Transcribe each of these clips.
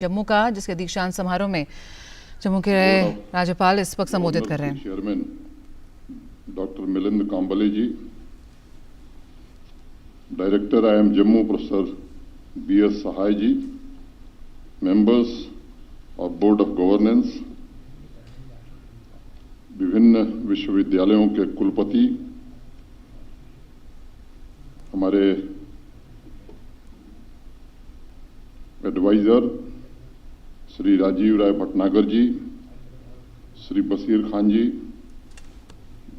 जम्मू का, जिसके दीक्षांत समारोह में जम्मू के राज्यपाल इस वक्त संबोधित कर रहे हैं। Chairman doctor Milind Kamble ji, director IIM Jammu professor BS Sahay ji, members of board of governance, विभिन्न विश्वविद्यालयों के कुलपति, हमारे एडवाइजर श्री राजीव राय भटनागर जी, श्री बशीर खान जी,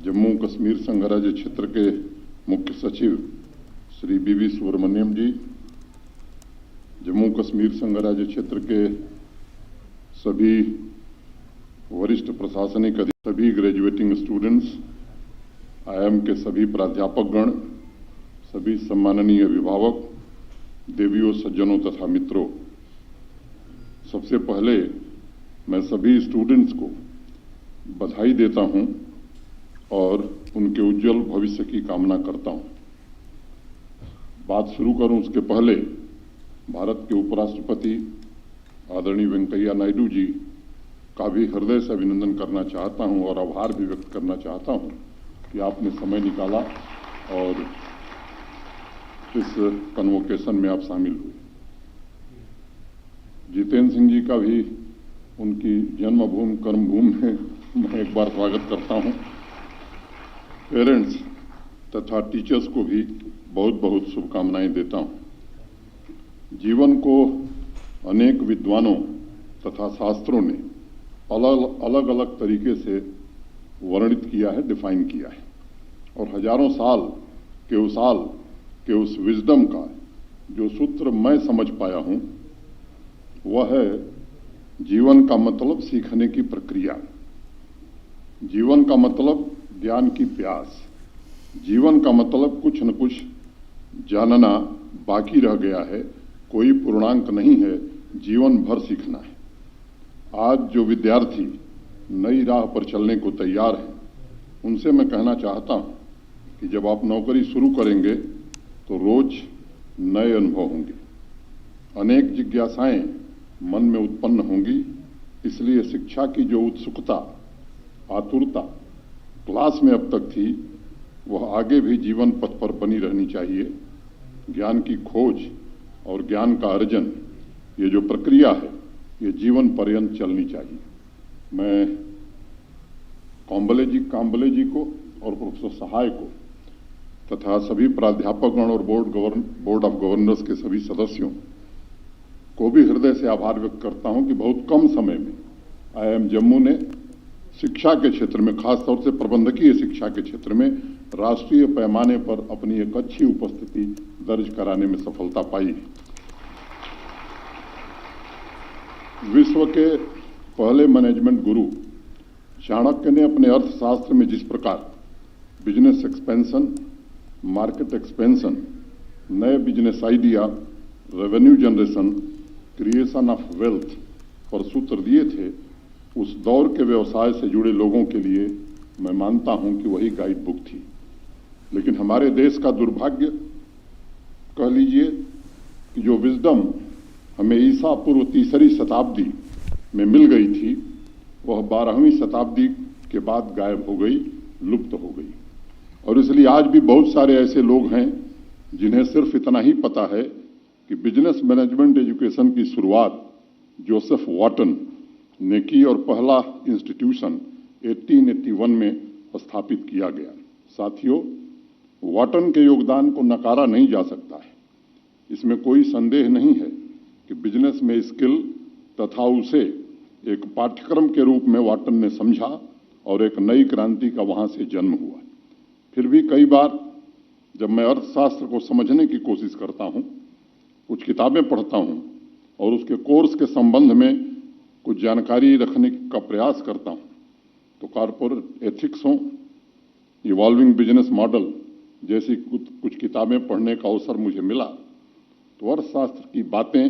जम्मू कश्मीर संघ राज्य क्षेत्र के मुख्य सचिव श्री BV सुब्रमण्यम जी, जम्मू कश्मीर संघ राज्य क्षेत्र के सभी वरिष्ठ प्रशासनिक अधिकारी, सभी ग्रेजुएटिंग स्टूडेंट्स, IIM के सभी प्राध्यापकगण, सभी सम्माननीय अभिभावक, देवियों, सज्जनों तथा मित्रों, सबसे पहले मैं सभी स्टूडेंट्स को बधाई देता हूं और उनके उज्जवल भविष्य की कामना करता हूं। बात शुरू करूं उसके पहले भारत के उपराष्ट्रपति आदरणीय वेंकैया नायडू जी का भी हृदय से अभिनंदन करना चाहता हूं और आभार भी व्यक्त करना चाहता हूं कि आपने समय निकाला और इस कन्वोकेशन में आप शामिल हुए। जितेंद्र सिंह जी का भी उनकी जन्मभूमि कर्मभूमि में मैं एक बार स्वागत करता हूं। पेरेंट्स तथा टीचर्स को भी बहुत बहुत शुभकामनाएं देता हूं। जीवन को अनेक विद्वानों तथा शास्त्रों ने अलग अलग तरीके से वर्णित किया है, डिफाइन किया है, और हजारों साल के उस विजडम का जो सूत्र मैं समझ पाया हूं वह है जीवन का मतलब सीखने की प्रक्रिया, जीवन का मतलब ज्ञान की प्यास, जीवन का मतलब कुछ न कुछ जानना बाकी रह गया है, कोई पूर्णांक नहीं है, जीवन भर सीखना है। आज जो विद्यार्थी नई राह पर चलने को तैयार हैं, उनसे मैं कहना चाहता हूं कि जब आप नौकरी शुरू करेंगे तो रोज नए अनुभव होंगे, अनेक जिज्ञासाएं मन में उत्पन्न होंगी। इसलिए शिक्षा की जो उत्सुकता, आतुरता क्लास में अब तक थी, वह आगे भी जीवन पथ पर बनी रहनी चाहिए। ज्ञान की खोज और ज्ञान का अर्जन, ये जो प्रक्रिया है, ये जीवन पर्यंत चलनी चाहिए। मैं कांबले जी को और प्रोफेसर सहाय को तथा सभी प्राध्यापकगण और बोर्ड ऑफ गवर्नर्स के सभी सदस्यों को भी हृदय से आभार व्यक्त करता हूं कि बहुत कम समय में IIM जम्मू ने शिक्षा के क्षेत्र में, खासतौर से प्रबंधकीय शिक्षा के क्षेत्र में राष्ट्रीय पैमाने पर अपनी एक अच्छी उपस्थिति दर्ज कराने में सफलता पाई है। विश्व के पहले मैनेजमेंट गुरु चाणक्य ने अपने अर्थशास्त्र में जिस प्रकार बिजनेस एक्सपेंशन, मार्केट एक्सपेंशन, नए business idea, revenue generation, creation of wealth पर सूत्र दिए थे, उस दौर के व्यवसाय से जुड़े लोगों के लिए मैं मानता हूं कि वही गाइड बुक थी। लेकिन हमारे देश का दुर्भाग्य कह लीजिए कि जो विजडम हमें ईसा पूर्व 3री शताब्दी में मिल गई थी, वह 12वीं शताब्दी के बाद गायब हो गई, लुप्त हो गई। और इसलिए आज भी बहुत सारे ऐसे लोग हैं जिन्हें सिर्फ इतना ही पता है कि बिजनेस मैनेजमेंट एजुकेशन की शुरुआत जोसेफ वाटन ने की और पहला इंस्टीट्यूशन 1881 में स्थापित किया गया। साथियों, वाटन के योगदान को नकारा नहीं जा सकता है। इसमें कोई संदेह नहीं है कि बिजनेस में स्किल तथा उसे एक पाठ्यक्रम के रूप में वाटन ने समझा और एक नई क्रांति का वहां से जन्म हुआ। फिर भी कई बार जब मैं अर्थशास्त्र को समझने की कोशिश करता हूं, कुछ किताबें पढ़ता हूं और उसके कोर्स के संबंध में कुछ जानकारी रखने का प्रयास करता हूं, तो कॉर्पोरेट एथिक्स हो, इवॉल्विंग बिजनेस मॉडल जैसी कुछ किताबें पढ़ने का अवसर मुझे मिला, तो अर्थशास्त्र की बातें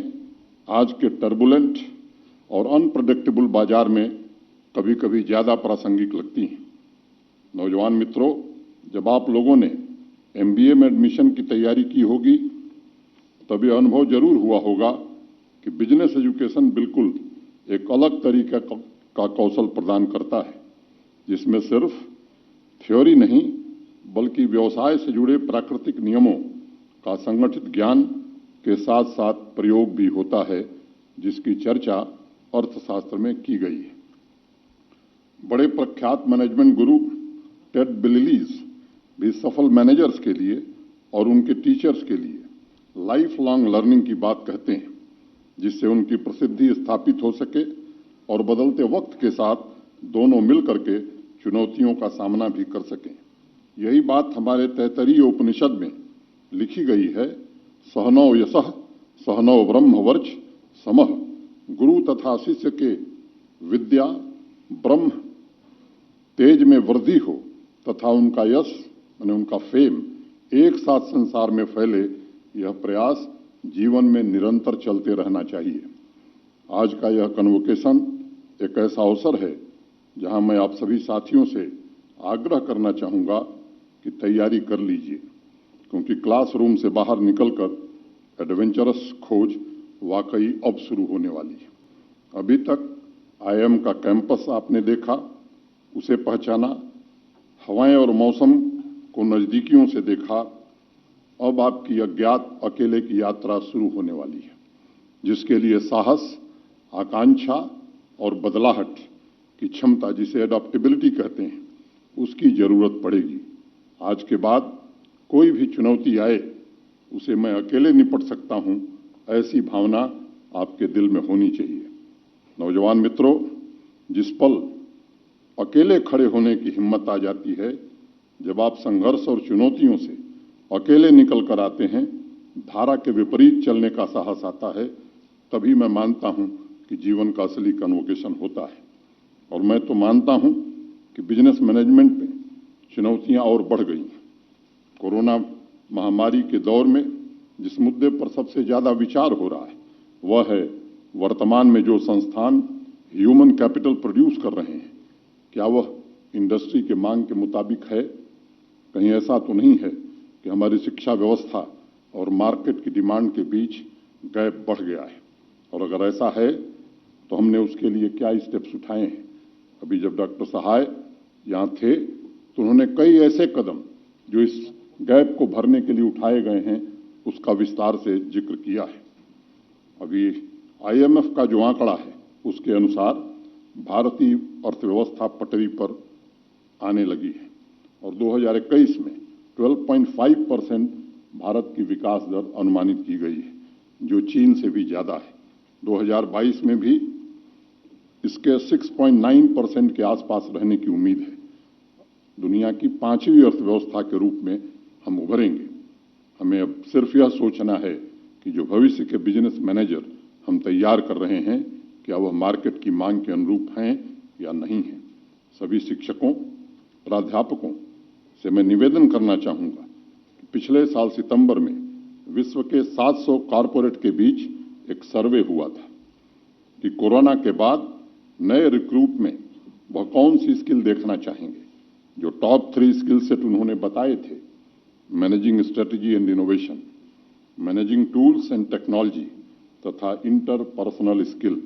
आज के टर्बुलेंट और अनप्रेडिक्टेबल बाजार में कभी कभी ज्यादा प्रासंगिक लगती हैं। नौजवान मित्रों, जब आप लोगों ने MBA में एडमिशन की तैयारी की होगी, तभी अनुभव जरूर हुआ होगा कि बिजनेस एजुकेशन बिल्कुल एक अलग तरीके का कौशल प्रदान करता है, जिसमें सिर्फ थ्योरी नहीं बल्कि व्यवसाय से जुड़े प्राकृतिक नियमों का संगठित ज्ञान के साथ साथ प्रयोग भी होता है, जिसकी चर्चा अर्थशास्त्र में की गई है। बड़े प्रख्यात मैनेजमेंट गुरु टेड बिलिलीज भी सफल मैनेजर्स के लिए और उनके टीचर्स के लिए लाइफ लॉन्ग लर्निंग की बात कहते हैं, जिससे उनकी प्रसिद्धि स्थापित हो सके और बदलते वक्त के साथ दोनों मिलकर के चुनौतियों का सामना भी कर सकें। यही बात हमारे तैत्तरीय उपनिषद में लिखी गई है। सहनौ यशः सहनौ ब्रह्मवर्च समः। गुरु तथा शिष्य के विद्या ब्रह्म तेज में वृद्धि हो तथा उनका यश यानी उनका फेम एक साथ संसार में फैले, यह प्रयास जीवन में निरंतर चलते रहना चाहिए। आज का यह कन्वोकेशन एक ऐसा अवसर है जहां मैं आप सभी साथियों से आग्रह करना चाहूंगा कि तैयारी कर लीजिए, क्योंकि क्लासरूम से बाहर निकलकर एडवेंचरस खोज वाकई अब शुरू होने वाली है। अभी तक आईआईएम का कैंपस आपने देखा, उसे पहचाना, हवाएं और मौसम को नजदीकियों से देखा। अब आपकी अज्ञात अकेले की यात्रा शुरू होने वाली है, जिसके लिए साहस, आकांक्षा और बदलाहट की क्षमता, जिसे एडॉप्टेबिलिटी कहते हैं, उसकी जरूरत पड़ेगी। आज के बाद कोई भी चुनौती आए उसे मैं अकेले निपट सकता हूं, ऐसी भावना आपके दिल में होनी चाहिए। नौजवान मित्रों, जिस पल अकेले खड़े होने की हिम्मत आ जाती है, जब आप संघर्ष और चुनौतियों से अकेले निकल कर आते हैं, धारा के विपरीत चलने का साहस आता है, तभी मैं मानता हूं कि जीवन का असली कन्वोकेशन होता है। और मैं तो मानता हूं कि बिजनेस मैनेजमेंट में चुनौतियां और बढ़ गई हैं। कोरोना महामारी के दौर में जिस मुद्दे पर सबसे ज्यादा विचार हो रहा है, वह है वर्तमान में जो संस्थान ह्यूमन कैपिटल प्रोड्यूस कर रहे हैं, क्या वह इंडस्ट्री के मांग के मुताबिक है? कहीं ऐसा तो नहीं है कि हमारी शिक्षा व्यवस्था और मार्केट की डिमांड के बीच गैप बढ़ गया है? और अगर ऐसा है तो हमने उसके लिए क्या स्टेप्स उठाए हैं? अभी जब डॉक्टर सहाय यहाँ थे तो उन्होंने कई ऐसे कदम जो इस गैप को भरने के लिए उठाए गए हैं, उसका विस्तार से जिक्र किया है। अभी आईएमएफ का जो आंकड़ा है, उसके अनुसार भारतीय अर्थव्यवस्था पटरी पर आने लगी है और 2021 में 12.5% भारत की विकास दर अनुमानित की गई है, जो चीन से भी ज्यादा है। 2022 में भी इसके 6.9% के आसपास रहने की उम्मीद है। दुनिया की 5वीं अर्थव्यवस्था के रूप में हम उभरेंगे। हमें अब सिर्फ यह सोचना है कि जो भविष्य के बिजनेस मैनेजर हम तैयार कर रहे हैं, क्या वह मार्केट की मांग के अनुरूप हैं या नहीं है। सभी शिक्षकों, प्राध्यापकों से मैं निवेदन करना चाहूंगा कि पिछले साल सितंबर में विश्व के 700 कॉरपोरेट के बीच एक सर्वे हुआ था कि कोरोना के बाद नए रिक्रूट में वह कौन सी स्किल देखना चाहेंगे। जो टॉप 3 स्किल सेट उन्होंने बताए थे, managing strategy and innovation, managing tools and technology तथा इंटरपर्सनल स्किल।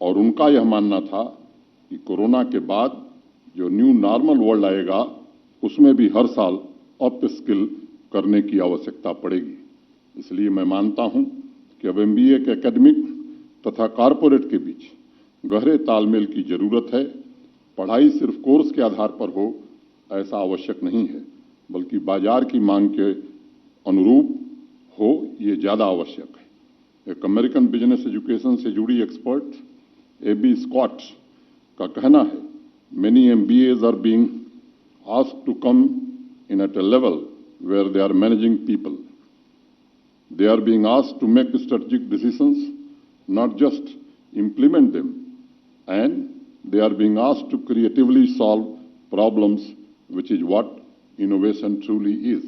और उनका यह मानना था कि कोरोना के बाद जो न्यू नॉर्मल वर्ल्ड आएगा, उसमें भी हर साल अप स्किल करने की आवश्यकता पड़ेगी। इसलिए मैं मानता हूं कि अब एमबीए के एकेडमिक तथा कॉरपोरेट के बीच गहरे तालमेल की जरूरत है। पढ़ाई सिर्फ कोर्स के आधार पर हो, ऐसा आवश्यक नहीं है, बल्कि बाजार की मांग के अनुरूप हो, ये ज्यादा आवश्यक है। एक अमेरिकन बिजनेस एजुकेशन से जुड़ी एक्सपर्ट एबी स्कॉट का कहना है, many MBAs are being asked to come in at a level where they are managing people. They are being asked to make strategic decisions, not just implement them, and they are being asked to creatively solve problems, which is what innovation truly is.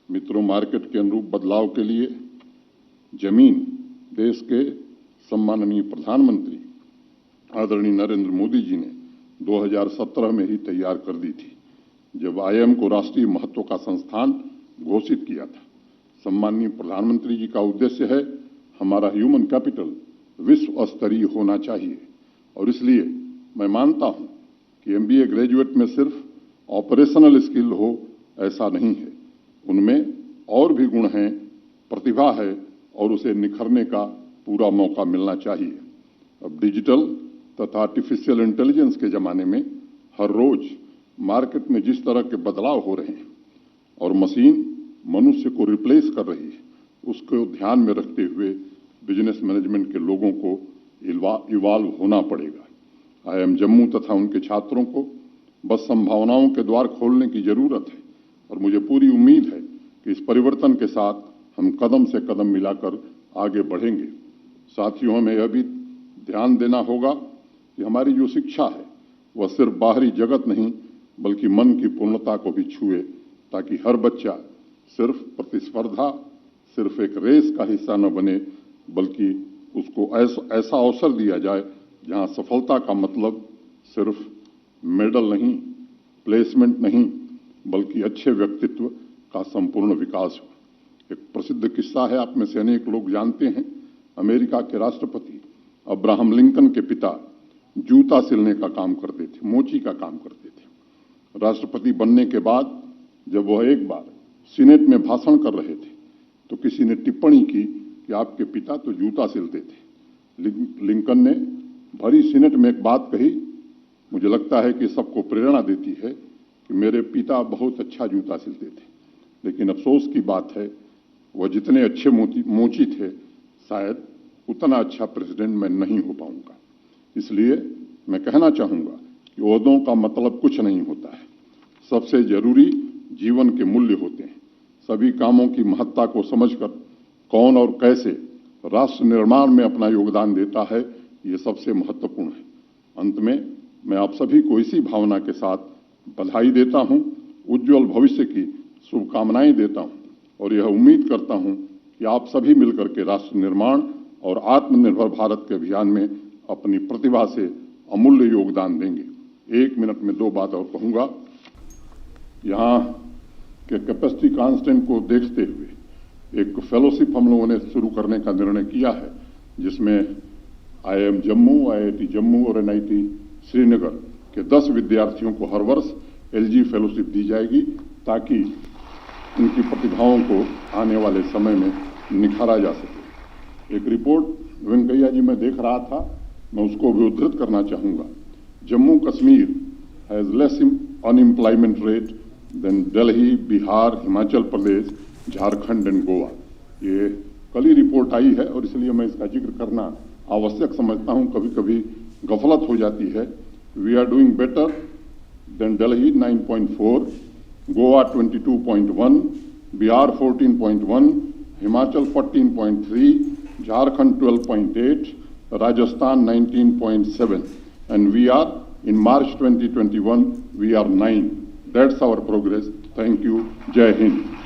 मित्रों, market के अनुरूप बदलाव के लिए जमीन देश के सम्माननीय प्रधानमंत्री आदरणीय नरेंद्र मोदी जी ने 2017 में ही तैयार कर दी थी, जब आईआईएम को राष्ट्रीय महत्व का संस्थान घोषित किया था। सम्माननीय प्रधानमंत्री जी का उद्देश्य है हमारा ह्यूमन कैपिटल विश्व स्तरीय होना चाहिए और इसलिए मैं मानता हूं कि एमबीए ग्रेजुएट में सिर्फ ऑपरेशनल स्किल हो ऐसा नहीं है, उनमें और भी गुण हैं, प्रतिभा है और उसे निखरने का पूरा मौका मिलना चाहिए। अब डिजिटल तथा आर्टिफिशियल इंटेलिजेंस के जमाने में हर रोज मार्केट में जिस तरह के बदलाव हो रहे हैं और मशीन मनुष्य को रिप्लेस कर रही है, उसको ध्यान में रखते हुए बिजनेस मैनेजमेंट के लोगों को इवॉल्व होना पड़ेगा। आईआईएम जम्मू तथा उनके छात्रों को बस संभावनाओं के द्वार खोलने की जरूरत है और मुझे पूरी उम्मीद है कि इस परिवर्तन के साथ हम कदम से कदम मिलाकर आगे बढ़ेंगे। साथियों, हमें यह भी ध्यान देना होगा कि हमारी जो शिक्षा है वह सिर्फ बाहरी जगत नहीं बल्कि मन की पूर्णता को भी छुए, ताकि हर बच्चा सिर्फ प्रतिस्पर्धा, सिर्फ एक रेस का हिस्सा न बने, बल्कि उसको ऐसा अवसर दिया जाए जहां सफलता का मतलब सिर्फ मेडल नहीं, प्लेसमेंट नहीं, बल्कि अच्छे व्यक्तित्व का संपूर्ण विकास हो। एक प्रसिद्ध किस्सा है, आप में से अनेक लोग जानते हैं। अमेरिका के राष्ट्रपति अब्राहम लिंकन के पिता जूता सिलने का काम करते थे, मोची का काम करते थे। राष्ट्रपति बनने के बाद जब वह एक बार सीनेट में भाषण कर रहे थे तो किसी ने टिप्पणी की कि आपके पिता तो जूता सिलते थे। लिंकन ने भरी सीनेट में एक बात कही, मुझे लगता है कि सबको प्रेरणा देती है कि मेरे पिता बहुत अच्छा जूता सिलते थे, लेकिन अफसोस की बात है वह जितने अच्छे मोची थे शायद उतना अच्छा प्रेसिडेंट मैं नहीं हो पाऊंगा। इसलिए मैं कहना चाहूंगा कि ओहदों का मतलब कुछ नहीं होता है, सबसे जरूरी जीवन के मूल्य होते हैं। सभी कामों की महत्ता को समझकर कौन और कैसे राष्ट्र निर्माण में अपना योगदान देता है, ये सबसे महत्वपूर्ण है। अंत में मैं आप सभी को इसी भावना के साथ बधाई देता हूं, उज्जवल भविष्य की शुभकामनाएं देता हूं और यह उम्मीद करता हूं कि आप सभी मिलकर के राष्ट्र निर्माण और आत्मनिर्भर भारत के अभियान में अपनी प्रतिभा से अमूल्य योगदान देंगे। 1 मिनट में 2 बात और कहूंगा। यहाँ के कैपेसिटी कांस्टेंट को देखते हुए एक फेलोशिप हम लोगों ने शुरू करने का निर्णय किया है, जिसमें आईआईएम जम्मू, आईआईटी जम्मू और एनआईटी श्रीनगर के 10 विद्यार्थियों को हर वर्ष एलजी फेलोशिप दी जाएगी, ताकि उनकी प्रतिभाओं को आने वाले समय में निखारा जा सके। एक रिपोर्ट वेंकैया जी मैं देख रहा था, मैं उसको भी उद्धृत करना चाहूंगा। Jammu Kashmir has less unemployment rate than Delhi, Bihar, Himachal Pradesh, Jharkhand and Goa. ये कल ही रिपोर्ट आई है और इसलिए मैं इसका जिक्र करना आवश्यक समझता हूं। कभी कभी गफलत हो जाती है। We are doing better than Delhi 9.4, Goa 22.1, Bihar 14.1, Himachal 14.3, Jharkhand 12.8, Rajasthan 19.7, and we are in March 2021 we are 9. That's our progress. Thank you. Jai Hind.